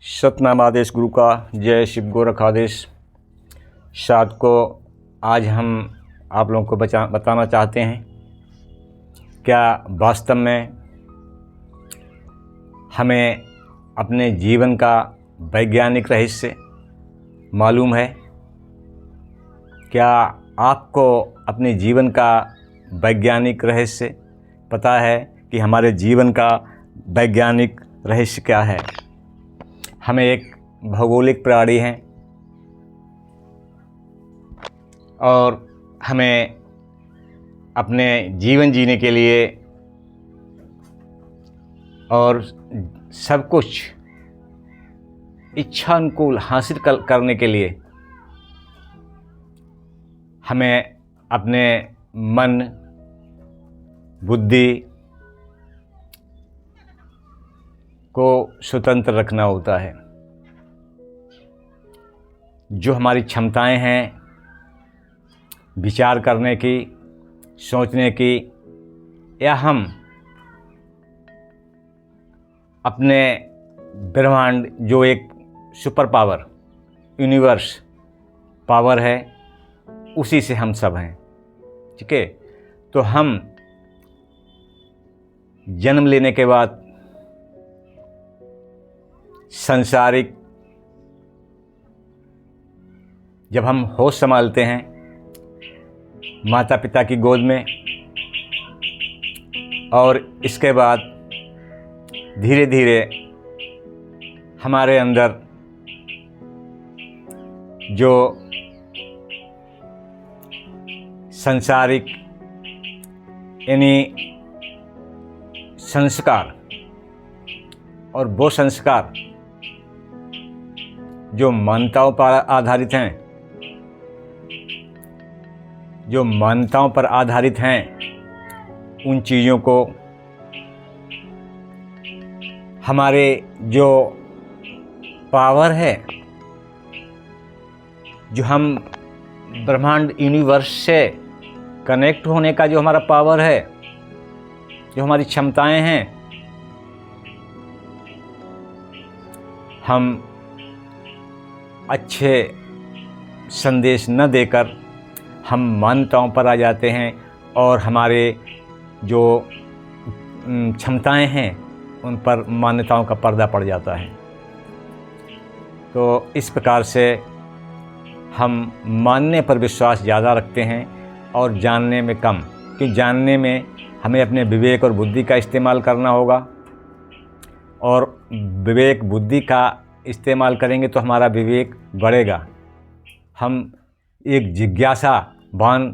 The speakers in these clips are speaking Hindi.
सतनाम आदेश गुरु का जय शिव गोरख आदेश। साथ को आज हम आप लोगों को बताना चाहते हैं, क्या वास्तव में हमें अपने जीवन का वैज्ञानिक रहस्य मालूम है? क्या आपको अपने जीवन का वैज्ञानिक रहस्य पता है कि हमारे जीवन का वैज्ञानिक रहस्य क्या है? हमें एक भौगोलिक प्राणी हैं और हमें अपने जीवन जीने के लिए और सब कुछ इच्छा अनुकूल हासिल करने के लिए हमें अपने मन, बुद्धि को स्वतंत्र रखना होता है। जो हमारी क्षमताएं हैं विचार करने की, सोचने की, या हम अपने ब्रह्मांड जो एक सुपर पावर, यूनिवर्स पावर है, उसी से हम सब हैं। ठीक है, तो हम जन्म लेने के बाद संसारिक जब हम होश संभालते हैं माता पिता की गोद में, और इसके बाद धीरे धीरे हमारे अंदर जो संसारिक यानी संस्कार, और वो संस्कार जो मान्यताओं पर आधारित हैं, जो मान्यताओं पर आधारित हैं, उन चीज़ों को हमारे जो पावर है, जो हम ब्रह्मांड यूनिवर्स से कनेक्ट होने का जो हमारा पावर है, जो हमारी क्षमताएं हैं, हम अच्छे संदेश न देकर हम मान्यताओं पर आ जाते हैं और हमारे जो क्षमताएं हैं उन पर मान्यताओं का पर्दा पड़ जाता है। तो इस प्रकार से हम मानने पर विश्वास ज़्यादा रखते हैं और जानने में कम, कि जानने में हमें अपने विवेक और बुद्धि का इस्तेमाल करना होगा, और विवेक बुद्धि का इस्तेमाल करेंगे तो हमारा विवेक बढ़ेगा। हम एक जिज्ञासावान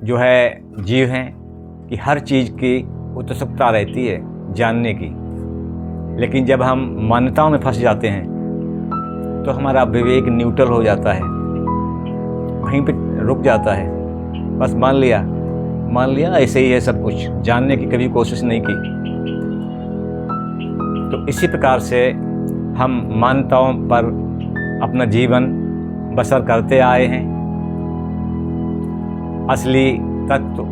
जो है जीव हैं कि हर चीज़ की उत्सुकता रहती है जानने की, लेकिन जब हम मान्यताओं में फंस जाते हैं तो हमारा विवेक न्यूट्रल हो जाता है, वहीं पे रुक जाता है। बस मान लिया ऐसे ही है सब कुछ, जानने की कभी कोशिश नहीं की। तो इसी प्रकार से हम मान्यताओं पर अपना जीवन बसर करते आए हैं। असली तत्व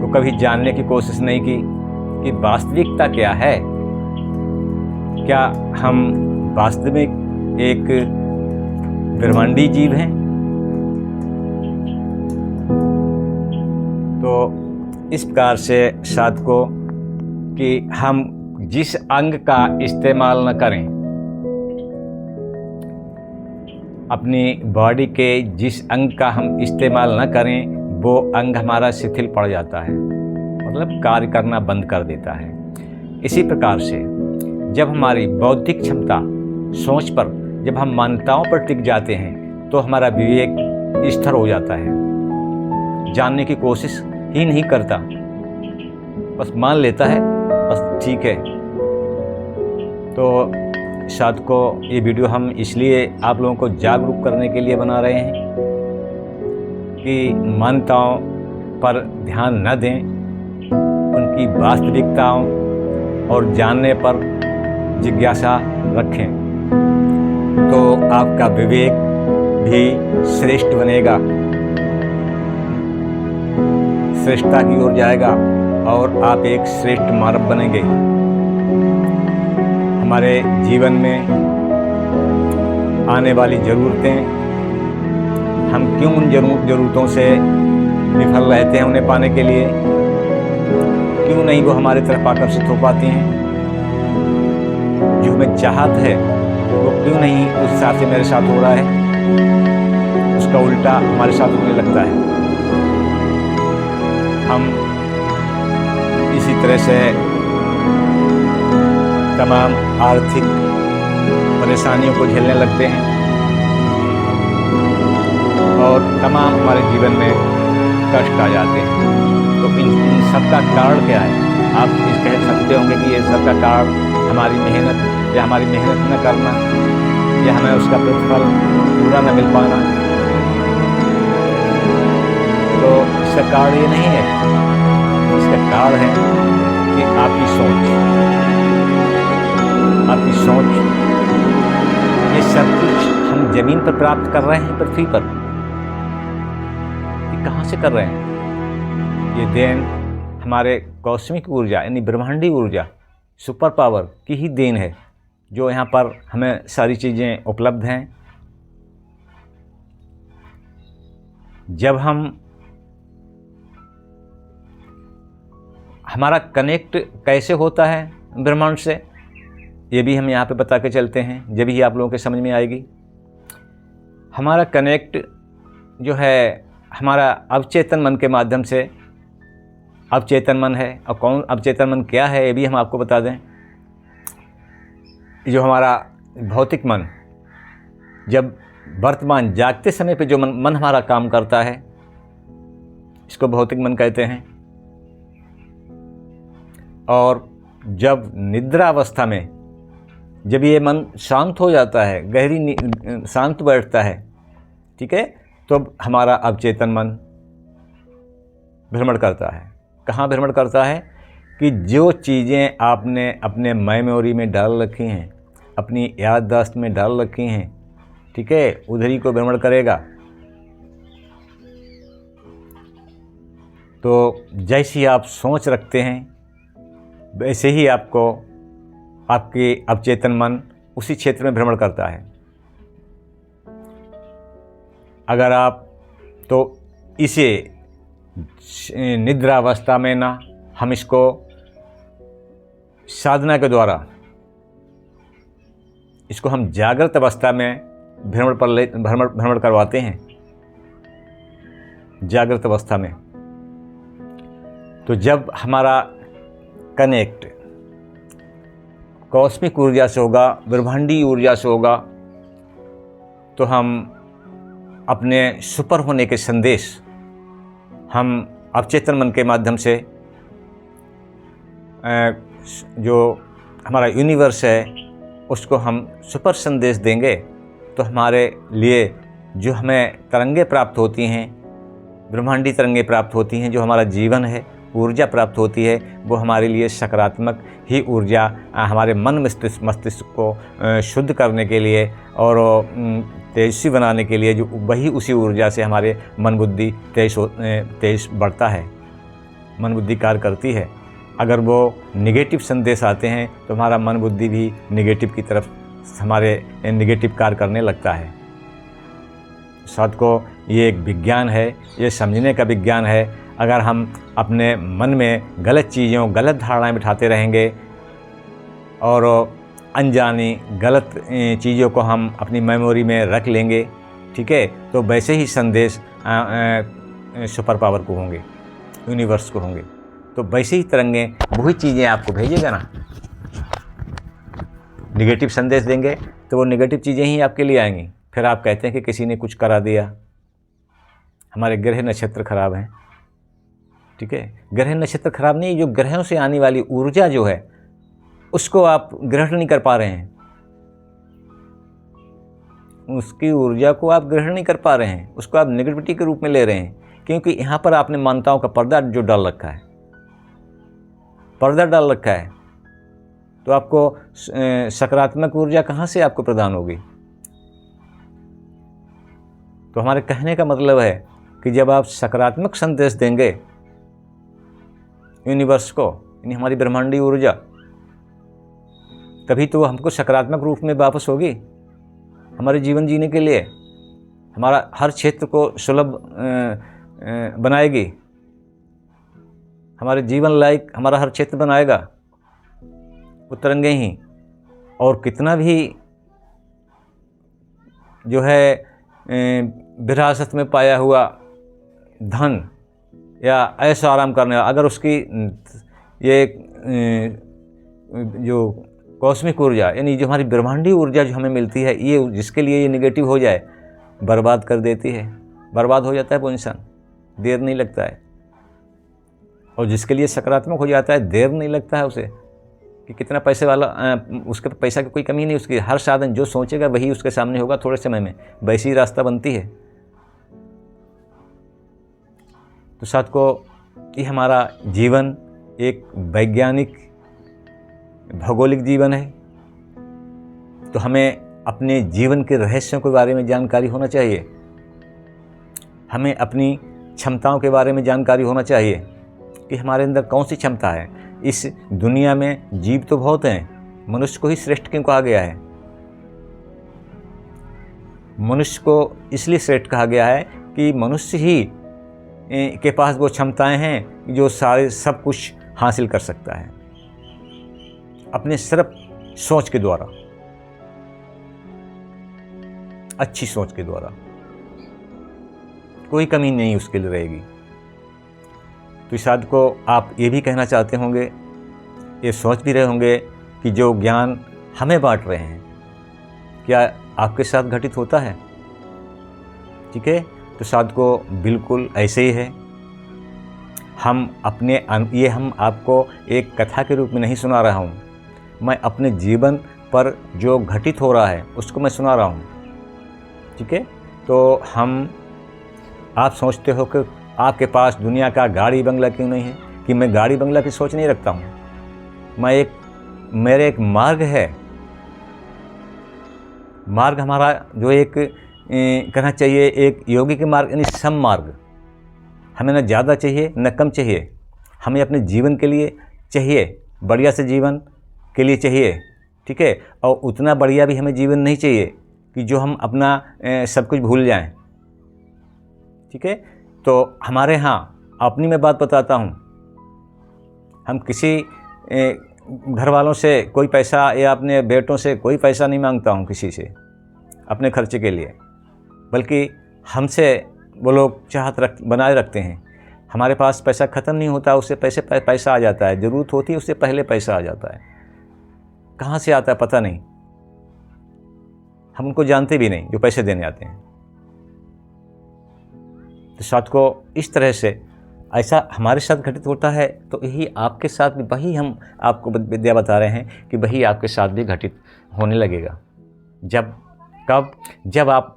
को कभी जानने की कोशिश नहीं की कि वास्तविकता क्या है। क्या हम वास्तविक एक ब्रह्मांडीय जीव हैं? तो इस प्रकार से साथ को कि हम जिस अंग का इस्तेमाल न करें, अपनी बॉडी के जिस अंग का हम इस्तेमाल न करें, वो अंग हमारा शिथिल पड़ जाता है, मतलब कार्य करना बंद कर देता है। इसी प्रकार से जब हमारी बौद्धिक क्षमता, सोच पर, जब हम मान्यताओं पर टिक जाते हैं तो हमारा विवेक स्थिर हो जाता है, जानने की कोशिश ही नहीं करता, बस मान लेता है, बस ठीक है। तो साथ को ये वीडियो हम इसलिए आप लोगों को जागरूक करने के लिए बना रहे हैं कि मान्यताओं पर ध्यान न दें, उनकी वास्तविकताओं और जानने पर जिज्ञासा रखें, तो आपका विवेक भी श्रेष्ठ बनेगा, श्रेष्ठता की ओर जाएगा और आप एक श्रेष्ठ मानव बनेंगे। हमारे जीवन में आने वाली ज़रूरतें, हम क्यों उन ज़रूरतों से विफल रहते हैं उन्हें पाने के लिए, क्यों नहीं वो हमारी तरफ आकर्षित हो पाती हैं, जो हमें चाहत है वो क्यों नहीं उस हिसाब से मेरे साथ हो रहा है, उसका उल्टा हमारे साथ होने लगता है। हम इसी तरह से तमाम आर्थिक परेशानियों को झेलने लगते हैं और तमाम हमारे जीवन में कष्ट आ जाते हैं। तो इन सब का कारण क्या है? आप कह सकते होंगे कि ये सब का कारण हमारी मेहनत या हमारी मेहनत न करना या हमें उसका प्रतिफल पूरा न मिल पाना। तो इसका कारण ये नहीं है, इसका कारण है कि आपकी सोच, ये सब कुछ हम जमीन पर प्राप्त कर रहे हैं, पृथ्वी पर, ये कहाँ से कर रहे हैं? ये देन हमारे कॉस्मिक ऊर्जा यानी ब्रह्मांडी ऊर्जा, सुपर पावर की ही देन है, जो यहाँ पर हमें सारी चीज़ें उपलब्ध हैं। जब हमारा कनेक्ट कैसे होता है ब्रह्मांड से, ये भी हम यहाँ पे बता के चलते हैं, जब ही आप लोगों के समझ में आएगी। हमारा कनेक्ट जो है हमारा अवचेतन मन के माध्यम से, अवचेतन मन है, और कौन अवचेतन मन क्या है ये भी हम आपको बता दें। जो हमारा भौतिक मन, जब वर्तमान जागते समय पे जो मन हमारा काम करता है, इसको भौतिक मन कहते हैं। और जब निद्रा अवस्था में जब ये मन शांत हो जाता है, गहरी शांत बैठता है, ठीक है, तो हमारा अवचेतन मन भ्रमण करता है। कहाँ भ्रमण करता है? कि जो चीज़ें आपने अपने मेमोरी में डाल रखी हैं, अपनी याददाश्त में डाल रखी हैं, ठीक है, उधर ही को भ्रमण करेगा। तो जैसी आप सोच रखते हैं वैसे ही आपको आपके अवचेतन मन उसी क्षेत्र में भ्रमण करता है। अगर आप तो इसे निद्रावस्था में ना, हम इसको साधना के द्वारा, इसको हम जागृत अवस्था में भ्रमण करवाते हैं, जागृत अवस्था में। तो जब हमारा कनेक्ट कॉस्मिक ऊर्जा से होगा, ब्रह्मांडी ऊर्जा से होगा, तो हम अपने सुपर होने के संदेश हम अवचेतन मन के माध्यम से, जो हमारा यूनिवर्स है उसको हम सुपर संदेश देंगे, तो हमारे लिए जो हमें तरंगे प्राप्त होती हैं, ब्रह्मांडी तरंगे प्राप्त होती हैं, जो हमारा जीवन है, ऊर्जा प्राप्त होती है, वो हमारे लिए सकारात्मक ही ऊर्जा, हमारे मन मस्तिष्क को शुद्ध करने के लिए और तेजस्वी बनाने के लिए, जो वही उसी ऊर्जा से हमारे मन बुद्धि तेज बढ़ता है, मन बुद्धि कार्य करती है। अगर वो निगेटिव संदेश आते हैं तो हमारा मन बुद्धि भी निगेटिव की तरफ, हमारे निगेटिव कार्य करने लगता है। साथ को ये एक विज्ञान है, ये समझने का विज्ञान है। अगर हम अपने मन में गलत चीज़ों, गलत धारणाएं बिठाते रहेंगे और अनजानी गलत चीज़ों को हम अपनी मेमोरी में रख लेंगे, ठीक है, तो वैसे ही संदेश सुपर पावर को होंगे, यूनिवर्स को होंगे। तो वैसे ही तरंगे वही चीज़ें आपको भेजेगा ना। निगेटिव संदेश देंगे तो वो निगेटिव चीज़ें ही आपके लिए आएंगी। फिर आप कहते हैं कि किसी ने कुछ करा दिया, हमारे ग्रह नक्षत्र खराब हैं, ठीक है। ग्रह नक्षत्र खराब नहीं, जो ग्रहों से आने वाली ऊर्जा जो है उसको आप ग्रहण नहीं कर पा रहे हैं, उसकी ऊर्जा को आप ग्रहण नहीं कर पा रहे हैं, उसको आप नेगेटिविटी के रूप में ले रहे हैं, क्योंकि यहाँ पर आपने मान्यताओं का पर्दा जो डाल रखा है, पर्दा डाल रखा है, तो आपको सकारात्मक ऊर्जा कहाँ से आपको प्रदान होगी। तो हमारे कहने का मतलब है कि जब आप सकारात्मक संदेश देंगे यूनिवर्स को, यानी हमारी ब्रह्मांडी ऊर्जा, तभी तो हमको सकारात्मक रूप में वापस होगी हमारे जीवन जीने के लिए, हमारा हर क्षेत्र को सुलभ बनाएगी, हमारे जीवन लायक हमारा हर क्षेत्र बनाएगा वो तरंगें ही। और कितना भी जो है विरासत में पाया हुआ धन या ऐसा आराम करने, अगर उसकी ये जो कॉस्मिक ऊर्जा यानी जो हमारी ब्रह्मांडीय ऊर्जा जो हमें मिलती है, ये जिसके लिए ये नेगेटिव हो जाए बर्बाद कर देती है, बर्बाद हो जाता है वो इंसान, देर नहीं लगता है। और जिसके लिए सकारात्मक हो जाता है देर नहीं लगता है उसे, कि कितना पैसे वाला उसके पैसा की कोई कमी नहीं, उसकी हर साधन जो सोचेगा वही उसके सामने होगा थोड़े समय में, वैसी रास्ता बनती है। तो साथ को ये हमारा जीवन एक वैज्ञानिक भौगोलिक जीवन है, तो हमें अपने जीवन के रहस्यों के बारे में जानकारी होना चाहिए, हमें अपनी क्षमताओं के बारे में जानकारी होना चाहिए कि हमारे अंदर कौन सी क्षमता है। इस दुनिया में जीव तो बहुत हैं, मनुष्य को ही श्रेष्ठ क्यों कहा गया है? मनुष्य को इसलिए श्रेष्ठ कहा गया है कि मनुष्य ही के पास वो क्षमताएं हैं जो सारे सब कुछ हासिल कर सकता है अपने सिर्फ सोच के द्वारा, अच्छी सोच के द्वारा, कोई कमी नहीं उसके लिए रहेगी। तो शायद को आप ये भी कहना चाहते होंगे, ये सोच भी रहे होंगे कि जो ज्ञान हमें बांट रहे हैं क्या आपके साथ घटित होता है? ठीक है, तो शायद को बिल्कुल ऐसे ही है। हम आपको एक कथा के रूप में नहीं सुना रहा हूँ, मैं अपने जीवन पर जो घटित हो रहा है उसको मैं सुना रहा हूँ। ठीक है, तो आप सोचते हो कि आपके पास दुनिया का गाड़ी बंगला क्यों नहीं है, कि मैं गाड़ी बंगला की सोच नहीं रखता हूँ। मेरे एक मार्ग है, मार्ग हमारा जो एक कहना चाहिए एक योगी के मार्ग यानी सम मार्ग। हमें न ज़्यादा चाहिए न कम चाहिए, हमें अपने जीवन के लिए चाहिए, बढ़िया से जीवन के लिए चाहिए। ठीक है, और उतना बढ़िया भी हमें जीवन नहीं चाहिए कि जो हम अपना सब कुछ भूल जाएं। ठीक है, तो हमारे यहाँ अपनी मैं बात बताता हूँ, हम किसी घर वालों से कोई पैसा या अपने बेटों से कोई पैसा नहीं मांगता हूँ किसी से अपने खर्चे के लिए, बल्कि हमसे वो लोग चाहत बनाए रखते हैं। हमारे पास पैसा ख़त्म नहीं होता, उससे पैसा आ जाता है, ज़रूरत होती है उससे पहले पैसा आ जाता है। कहाँ से आता है पता नहीं, हम उनको जानते भी नहीं जो पैसे देने आते हैं। तो साथ को इस तरह से ऐसा हमारे साथ घटित होता है, तो यही आपके साथ भी वही हम आपको विद्या बता रहे हैं कि वही आपके साथ भी घटित होने लगेगा। जब आप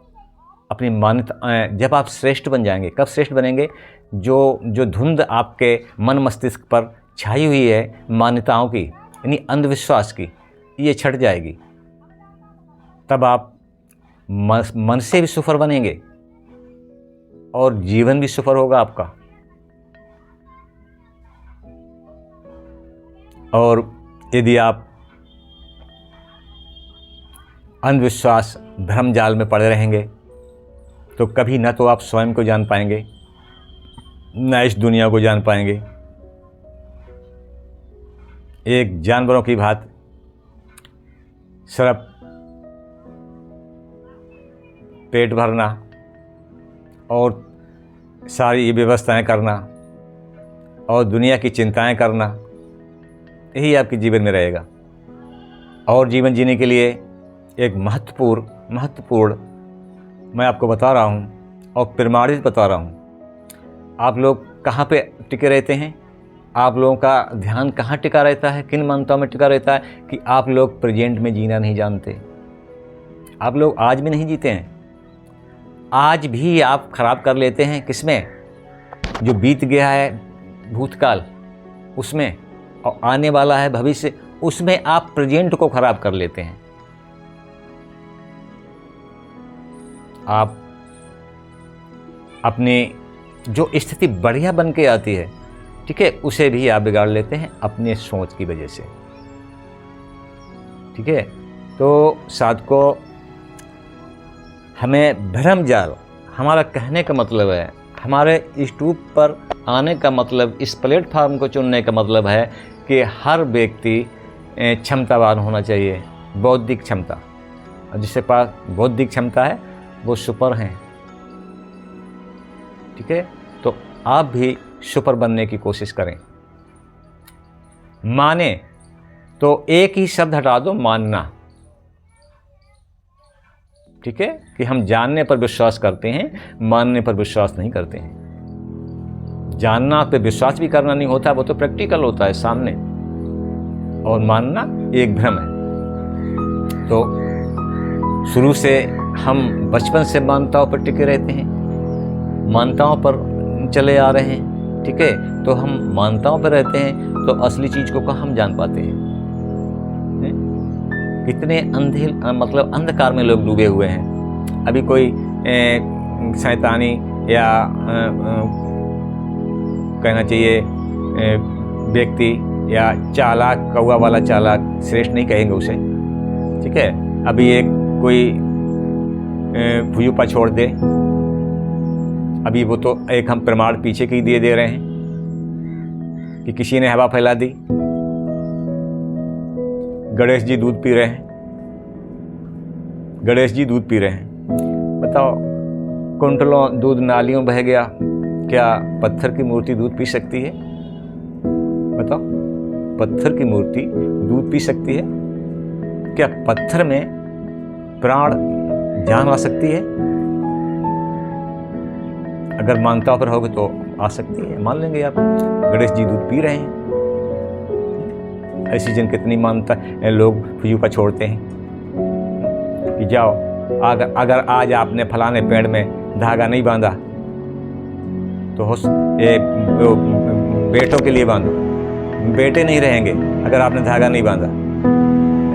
अपनी मान्यता, जब आप श्रेष्ठ बन जाएंगे। कब श्रेष्ठ बनेंगे? जो धुंध आपके मन मस्तिष्क पर छाई हुई है मान्यताओं की यानी अंधविश्वास की, ये छट जाएगी। तब आप मन से भी सुफर बनेंगे और जीवन भी सुफर होगा आपका। और यदि आप अंधविश्वास भ्रम जाल में पड़े रहेंगे तो कभी न तो आप स्वयं को जान पाएंगे न इस दुनिया को जान पाएंगे। एक जानवरों की भांति सिर्फ पेट भरना और सारी व्यवस्थाएं करना और दुनिया की चिंताएं करना, यही आपके जीवन में रहेगा। और जीवन जीने के लिए एक महत्वपूर्ण मैं आपको बता रहा हूँ और प्रमाणित बता रहा हूँ। आप लोग कहाँ पे टिके रहते हैं? आप लोगों का ध्यान कहाँ टिका रहता है? किन मान्यताओं में टिका रहता है कि आप लोग प्रेजेंट में जीना नहीं जानते। आप लोग आज भी नहीं जीते हैं। आज भी आप खराब कर लेते हैं किसमें? जो बीत गया है भूतकाल उसमें, और आने वाला है भविष्य उसमें आप प्रेजेंट को खराब कर लेते हैं। आप अपनी जो स्थिति बढ़िया बन के आती है, ठीक है, उसे भी आप बिगाड़ लेते हैं अपने सोच की वजह से। ठीक है। तो साधकों, हमें भ्रम जाल, हमारा कहने का मतलब है, हमारे यूट्यूब पर आने का मतलब, इस प्लेटफार्म को चुनने का मतलब है कि हर व्यक्ति क्षमतावान होना चाहिए, बौद्धिक क्षमता। और जिसके पास बौद्धिक क्षमता है वो सुपर हैं, ठीक है। तो आप भी सुपर बनने की कोशिश करें। माने तो एक ही शब्द हटा दो, मानना, ठीक है, कि हम जानने पर विश्वास करते हैं, मानने पर विश्वास नहीं करते हैं। जानना पे विश्वास भी करना नहीं होता, वो तो प्रैक्टिकल होता है सामने, और मानना एक भ्रम है। तो शुरू से हम बचपन से मान्यताओं पर टिके रहते हैं, मान्यताओं पर चले आ रहे हैं, ठीक है। तो हम मान्यताओं पर रहते हैं तो असली चीज़ को कहाँ हम जान पाते हैं? कितने मतलब अंधकार में लोग डूबे हुए हैं। अभी कोई शैतानी या कहना चाहिए व्यक्ति या चालाक, कौवा वाला चालाक, श्रेष्ठ नहीं कहेंगे उसे, ठीक है। अभी एक कोई भुजुपा छोड़ दे, अभी वो तो एक हम प्रमाण पीछे की दे रहे हैं कि किसी ने हवा फैला दी। गणेश जी दूध पी रहे हैं, गणेश जी दूध पी रहे हैं। बताओ, कुंटलों दूध नालियों बह गया, क्या पत्थर की मूर्ति दूध पी सकती है? बताओ, पत्थर की मूर्ति दूध पी सकती है? क्या पत्थर में प्राण जान आ सकती है? अगर मानता पर होगे तो आ सकती है, मान लेंगे आप। गणेश जी दूध पी रहे हैं। ऐसी जन कितनी मानता है, लोग फुजुपा छोड़ते हैं कि जाओ, अगर आज आपने फलाने पेड़ में धागा नहीं बांधा तो बेटों के लिए बांधो, बेटे नहीं रहेंगे अगर आपने धागा नहीं बांधा।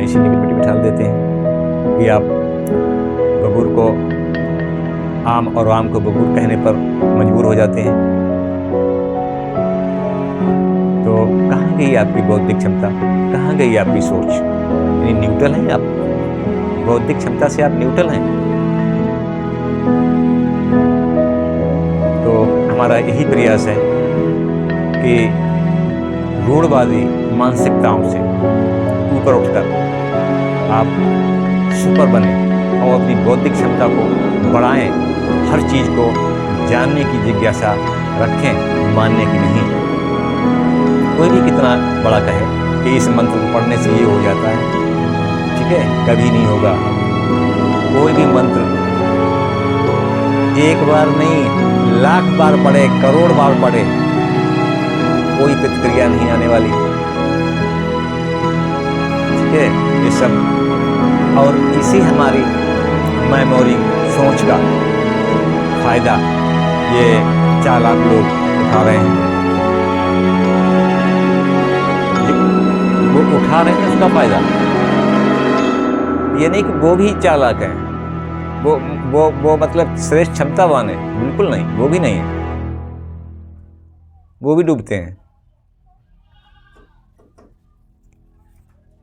ऐसी निगेटिविटी बिठा देते हैं कि आप बबूर को आम और आम को बबूर कहने पर मजबूर हो जाते हैं। तो कहाँ गई आपकी बौद्धिक क्षमता, कहाँ गई आपकी सोच? यानी न्यूट्रल हैं आप, बौद्धिक क्षमता से आप न्यूट्रल हैं। तो हमारा यही प्रयास है कि रूढ़वादी मानसिकताओं से ऊपर उठकर आप सुपर बने और अपनी बौद्धिक क्षमता को बढ़ाएं, हर चीज़ को जानने की जिज्ञासा रखें, मानने की नहीं। कोई भी कितना बड़ा कहे कि इस मंत्र को पढ़ने से ये हो जाता है, ठीक है, कभी नहीं होगा। कोई भी मंत्र एक बार नहीं, लाख बार पढ़े, करोड़ बार पढ़े, कोई प्रतिक्रिया नहीं आने वाली, ठीक है। ये सब और इसी हमारी मेमोरी, सोच का फायदा ये चालाक लोग उठा रहे हैं। वो उठा रहे हैं उसका फायदा। ये नहीं कि वो भी चालाक है, वो मतलब श्रेष्ठ क्षमतावान है, बिल्कुल नहीं, वो भी नहीं है, वो भी डूबते हैं।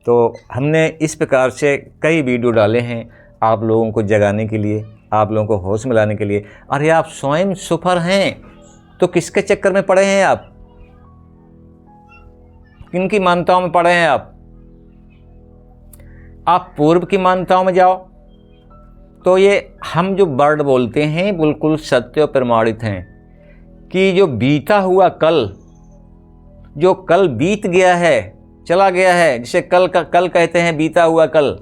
तो हमने इस प्रकार से कई वीडियो डाले हैं आप लोगों को जगाने के लिए, आप लोगों को होश में लाने के लिए। अरे आप स्वयं सुपर हैं तो किसके चक्कर में पड़े हैं आप? किनकी मान्यताओं में पड़े हैं आप? आप पूर्व की मान्यताओं में जाओ तो ये हम जो वर्ड बोलते हैं बिल्कुल सत्य और प्रमाणित हैं कि जो बीता हुआ कल, जो कल बीत गया है, चला गया है, जिसे कल का कल कहते हैं, बीता हुआ कल,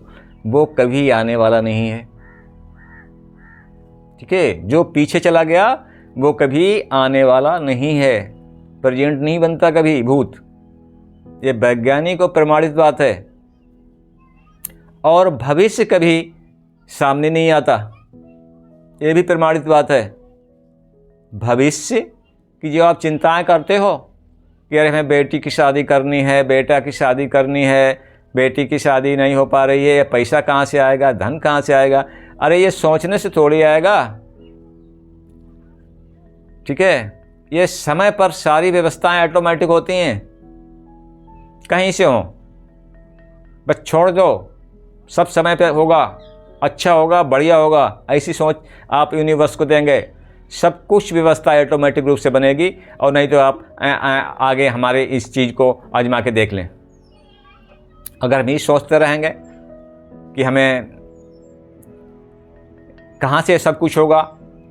वो कभी आने वाला नहीं है, ठीक है। जो पीछे चला गया वो कभी आने वाला नहीं है, प्रेजेंट नहीं बनता कभी भूत, ये वैज्ञानिक और प्रमाणित बात है। और भविष्य कभी सामने नहीं आता, ये भी प्रमाणित बात है। भविष्य की जो आप चिंताएं करते हो कि अरे हमें बेटी की शादी करनी है, बेटा की शादी करनी है, बेटी की शादी नहीं हो पा रही है, पैसा कहाँ से आएगा, धन कहाँ से आएगा, अरे ये सोचने से थोड़ी आएगा, ठीक है। ये समय पर सारी व्यवस्थाएं ऑटोमेटिक होती हैं, कहीं से हो, बस छोड़ दो सब समय पे होगा, अच्छा होगा, बढ़िया होगा, ऐसी सोच आप यूनिवर्स को देंगे, सब कुछ व्यवस्था ऑटोमेटिक रूप से बनेगी। और नहीं तो आप आगे हमारे इस चीज़ को आजमा के देख लें। अगर हम ये सोचते रहेंगे कि हमें कहाँ से सब कुछ होगा,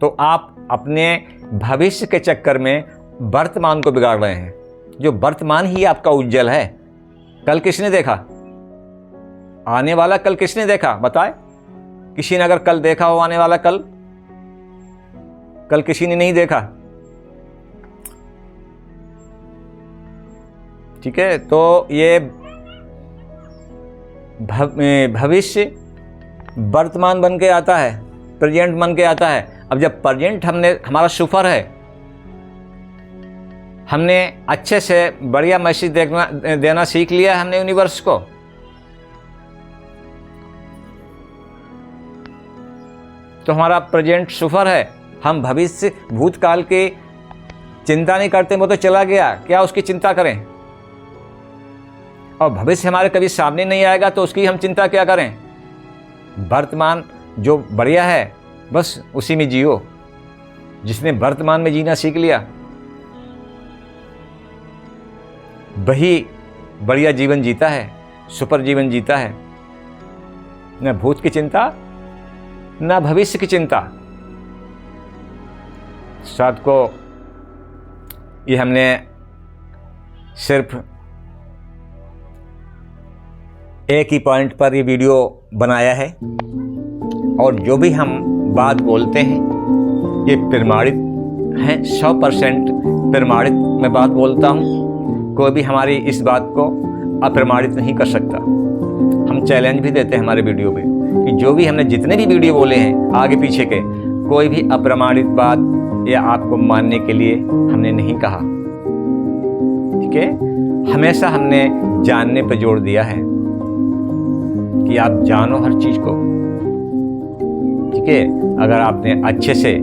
तो आप अपने भविष्य के चक्कर में वर्तमान को बिगाड़ रहे हैं। जो वर्तमान ही आपका उज्जवल है। कल किसने देखा? आने वाला कल किसने देखा बताए? किसी ने अगर कल देखा हो आने वाला कल किसी ने नहीं देखा। ठीक है, तो ये भविष्य वर्तमान बन के आता है, प्रेजेंट बन के आता है। अब जब प्रेजेंट हमारा सुपर है, हमने अच्छे से बढ़िया मैसेज देना सीख लिया हमने यूनिवर्स को, तो हमारा प्रेजेंट सुपर है। हम भविष्य भूतकाल की चिंता नहीं करते, वो तो चला गया, क्या उसकी चिंता करें? और भविष्य हमारे कभी सामने नहीं आएगा तो उसकी हम चिंता क्या करें? वर्तमान जो बढ़िया है बस उसी में जियो। जिसने वर्तमान में जीना सीख लिया वही बढ़िया जीवन जीता है, सुपर जीवन जीता है। न भूत की चिंता न भविष्य की चिंता। साथ को ये हमने सिर्फ एक ही पॉइंट पर ये वीडियो बनाया है, और जो भी हम बात बोलते हैं ये प्रमाणित है, 100% प्रमाणित मैं बात बोलता हूँ। कोई भी हमारी इस बात को अप्रमाणित नहीं कर सकता। हम चैलेंज भी देते हैं हमारे वीडियो में कि जो भी हमने जितने भी वीडियो बोले हैं आगे पीछे के, कोई भी अप्रमाणित बात या आपको मानने के लिए हमने नहीं कहा। ठीक है, हमेशा हमने जानने पर जोर दिया है कि आप जानो हर चीज को। ठीक है, अगर आपने अच्छे से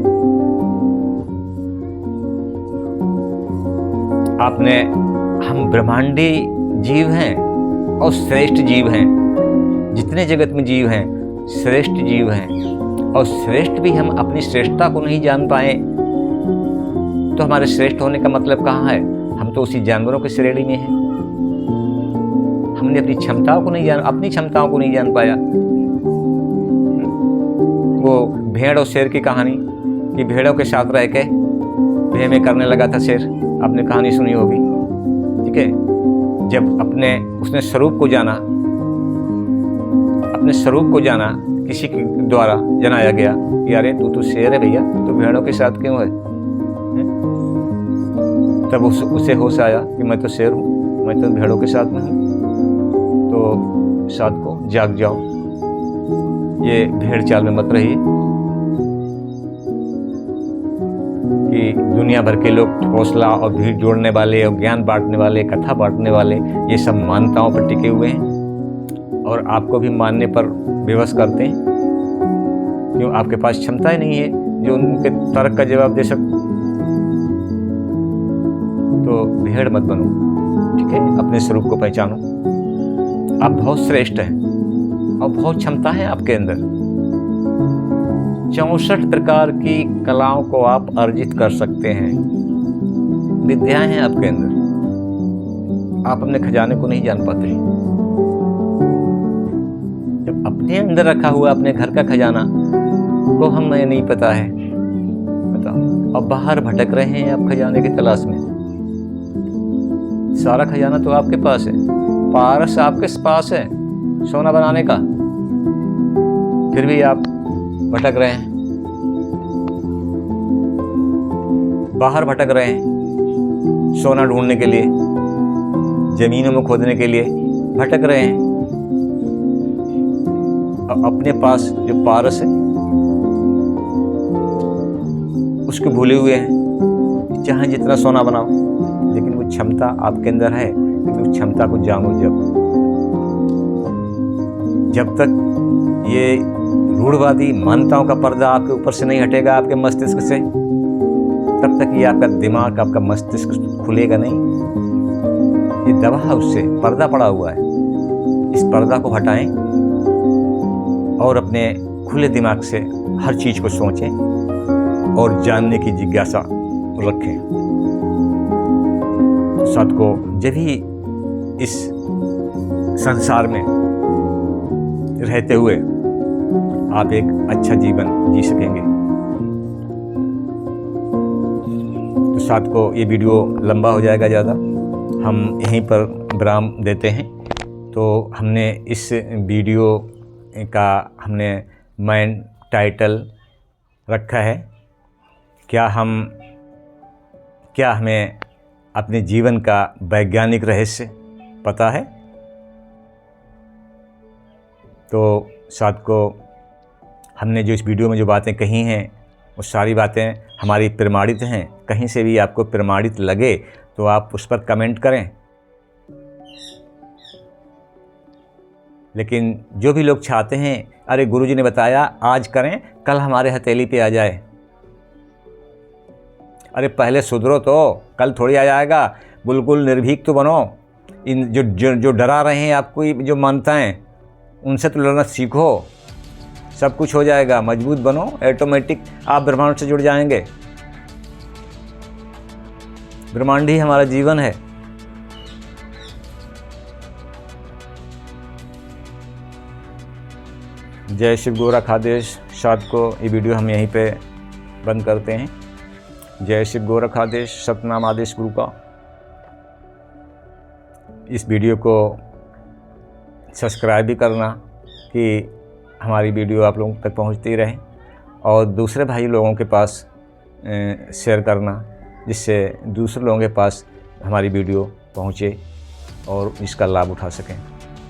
हम ब्रह्मांडी जीव हैं और श्रेष्ठ जीव हैं। जितने जगत में जीव हैं श्रेष्ठ जीव हैं, और श्रेष्ठ भी हम अपनी श्रेष्ठता को नहीं जान पाए तो हमारे श्रेष्ठ होने का मतलब कहाँ है? हम तो उसी जानवरों की श्रेणी में हैं। हमने अपनी क्षमताओं को नहीं जान पाया। वो भेड़ और शेर की कहानी कि भेड़ों के साथ रह के भेड़ करने लगा था शेर, आपने कहानी सुनी होगी। ठीक है, जब उसने स्वरूप को जाना किसी के द्वारा जनाया गया कि अरे तू तो शेर है भैया, तू भेड़ों के साथ क्यों है? तब उसे होश आया कि मैं तो शेर हूँ, मैं तो भेड़ों के साथ में हूँ। तो साथ को जाग जाओ, ये भेड़ चाल में मत रहिए कि दुनिया भर के लोग हौसला और भीड़ जोड़ने वाले और ज्ञान बांटने वाले, कथा बांटने वाले, ये सब मान्यताओं पर टिके हुए हैं और आपको भी मानने पर विवश करते हैं। क्यों? आपके पास क्षमता ही नहीं है जो उनके तर्क का जवाब दे सकते। तो भेड़ मत बनो। ठीक है, अपने स्वरूप को पहचानो। आप बहुत श्रेष्ठ हैं और बहुत क्षमता है आपके अंदर। 64 प्रकार की कलाओं को आप अर्जित कर सकते हैं। विद्याएं हैं आपके अंदर, आप अपने खजाने को नहीं जान पाते। जब अपने अंदर रखा हुआ अपने घर का खजाना को हमें नहीं पता है, बताओ, अब बाहर भटक रहे हैं आप खजाने की तलाश में। सारा खजाना तो आपके पास है, पारस आपके पास है सोना बनाने का, फिर भी आप भटक रहे हैं, बाहर भटक रहे हैं सोना ढूंढने के लिए, जमीनों में खोदने के लिए भटक रहे हैं। अपने पास जो पारस है उसको भूले हुए हैं। चाहे जितना सोना बनाओ, लेकिन वो क्षमता आपके अंदर है, लेकिन उस क्षमता को जानो। जब तक ये रूढ़वादी मान्यताओं का पर्दा आपके ऊपर से नहीं हटेगा, आपके मस्तिष्क से, तब तक ये आपका दिमाग, आपका मस्तिष्क खुलेगा नहीं। ये दबा है, उससे पर्दा पड़ा हुआ है। इस पर्दा को हटाएं और अपने खुले दिमाग से हर चीज़ को सोचें और जानने की जिज्ञासा रखें। साथ को जब ही इस संसार में रहते हुए आप एक अच्छा जीवन जी सकेंगे। तो साथ को ये वीडियो लंबा हो जाएगा ज़्यादा, हम यहीं पर विराम देते हैं। तो हमने इस वीडियो का हमने मेन टाइटल रखा है, क्या हमें अपने जीवन का वैज्ञानिक रहस्य पता है। तो साथ को हमने जो इस वीडियो में जो बातें कही हैं वो सारी बातें हमारी प्रमाणित हैं। कहीं से भी आपको प्रमाणित लगे तो आप उस पर कमेंट करें। लेकिन जो भी लोग चाहते हैं अरे गुरुजी ने बताया आज करें, कल हमारे हथेली पे आ जाए, अरे पहले सुधरो तो कल थोड़ी आ जाएगा। बिल्कुल निर्भीक तो बनो। इन जो डरा रहे हैं आपको जो मान्यताएं, उनसे तो लड़ना सीखो, सब कुछ हो जाएगा। मजबूत बनो, ऑटोमेटिक आप ब्रह्मांड से जुड़ जाएंगे। ब्रह्मांड ही हमारा जीवन है। जय शिव गोरखाधीश। साथ को ये वीडियो हम यहीं पे बंद करते हैं। जय शिव गोरखाधीश। सतनाम आदेश गुरु का। इस वीडियो को सब्सक्राइब भी करना कि हमारी वीडियो आप लोगों तक पहुंचती रहे, और दूसरे भाई लोगों के पास शेयर करना, जिससे दूसरे लोगों के पास हमारी वीडियो पहुंचे और इसका लाभ उठा सकें।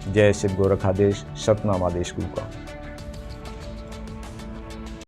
जय शिव गोरखाधीश। सतनाम आदेश गुरु का।